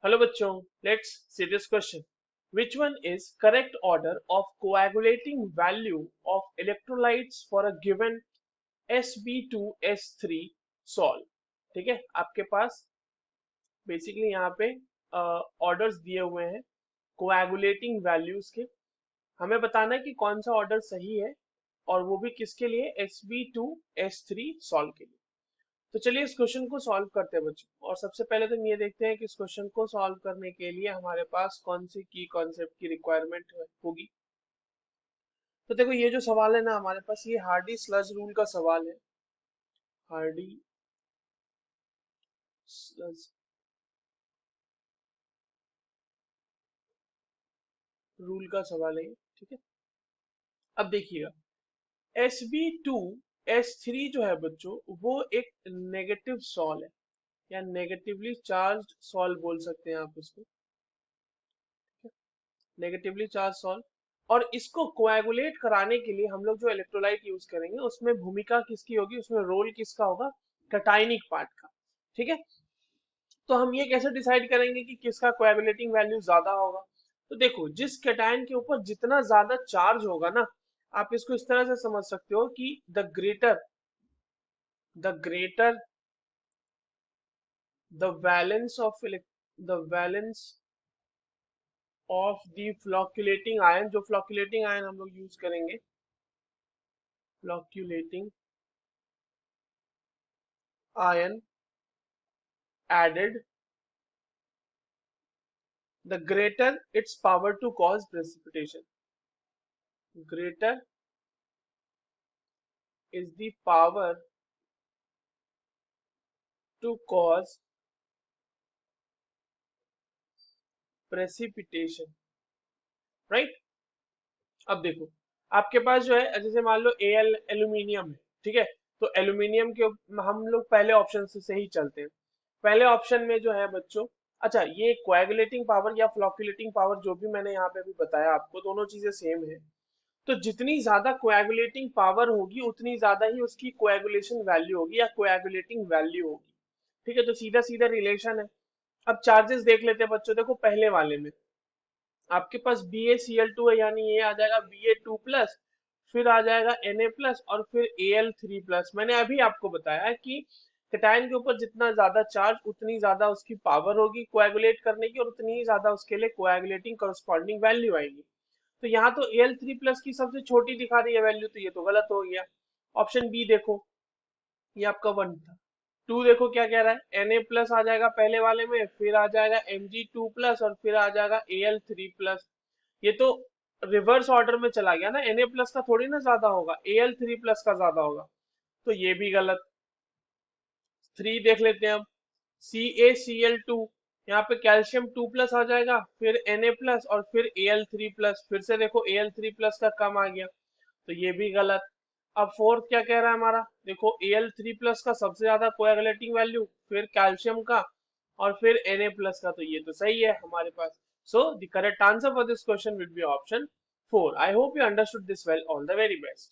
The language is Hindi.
Hello बच्चों, let's see this question. Which one is correct order of coagulating value of electrolytes for a given Sb2S3 solve? ठीक है, आपके पास बेसिकली यहाँ पे ऑर्डर्स दिए हुए हैं कोएगुलेटिंग वैल्यूज के। हमें बताना है कि कौन सा ऑर्डर सही है और वो भी किसके लिए, Sb2S3 सॉल्व के लिए। तो चलिए इस क्वेश्चन को सॉल्व करते हैं बच्चों। और सबसे पहले तो हम ये देखते हैं कि इस क्वेश्चन को सॉल्व करने के लिए हमारे पास कौन सी की कॉन्सेप्ट की रिक्वायरमेंट होगी। तो देखो ये जो सवाल है ना हमारे पास, ये हार्डी स्लज रूल का सवाल है। हार्डी स्लज रूल का सवाल है ये, ठीक है। अब देखिएगा, Sb2S3 जो है बच्चों, वो एक नेगेटिव सॉल है या नेगेटिवली चार्ज्ड सॉल बोल सकते हैं आप उसको, नेगेटिवली चार्ज सॉल्व। और इसको कोएगुलेट कराने के लिए हम लोग जो इलेक्ट्रोलाइट यूज करेंगे उसमें भूमिका किसकी होगी, उसमें रोल किसका होगा, कैटायनिक पार्ट का। ठीक है, तो हम ये कैसे डिसाइड करेंगे कि किसका कोएगुलेटिंग वैल्यू ज्यादा होगा। तो देखो, जिस कैटायन के ऊपर जितना ज्यादा चार्ज होगा ना, आप इसको इस तरह से समझ सकते हो कि the greater the valence of the valence of the flocculating ion, जो फ्लॉक्यूलेटिंग आयन हम लोग यूज करेंगे, फ्लॉक्यूलेटिंग ion added, the greater its power to cause precipitation. Greater is the power to cause precipitation, right? अब देखो, आपके पास जो है, जैसे मान लो Al एल्यूमिनियम है, ठीक है। तो एल्यूमिनियम के हम लोग पहले ऑप्शन से ही चलते हैं। पहले ऑप्शन में जो है बच्चों, अच्छा ये कोएगुलेटिंग पावर या फ्लॉक्यूलेटिंग पावर जो भी मैंने यहाँ पे भी बताया आपको, दोनों चीजें सेम है। तो जितनी ज्यादा कोएगुलेटिंग पावर होगी उतनी ज्यादा ही उसकी कोएगुलेशन वैल्यू होगी या कोएगुलेटिंग वैल्यू होगी। ठीक है, तो सीधा सीधा रिलेशन है। अब चार्जेस देख लेते हैं बच्चों। देखो पहले वाले में आपके पास BaCl2 है, यानी ये आ जाएगा Ba2+, फिर आ जाएगा Na+, और फिर Al3+। मैंने अभी आपको बताया है कि कैटायन के ऊपर जितना ज्यादा चार्ज उतनी ज्यादा उसकी पावर होगी कोएगुलेट करने की, और उतनी ही ज्यादा उसके लिए कोएगुलेटिंग करस्पॉन्डिंग वैल्यू आएगी। तो यहाँ तो Al3+ की सबसे छोटी दिखा रही है वैल्यू, तो ये तो गलत हो गया। ऑप्शन बी देखो, ये आपका 1 था। 2 देखो क्या कह रहा है, Na+ आ जाएगा पहले वाले में, फिर आ जाएगा Mg2+, और फिर आ जाएगा Al3+। ये तो रिवर्स ऑर्डर में चला गया ना, Na+ का थोड़ी ना ज्यादा होगा, Al3+ का ज्यादा होगा, तो ये भी गलत। 3 देख लेते हैं अब, CaCl2, यहाँ पे कैल्शियम 2+ आ जाएगा, फिर Na+ और फिर Al3+। फिर से देखो Al3+ का कम आ गया, तो ये भी गलत। अब फोर्थ क्या कह रहा है हमारा, देखो Al3+ का सबसे ज्यादा कोएगुलेटिंग वैल्यू, फिर कैल्शियम का, और फिर Na+ का, तो ये तो सही है हमारे पास। So the correct answer for this question will be option 4। I hope you understood this well. All the very best.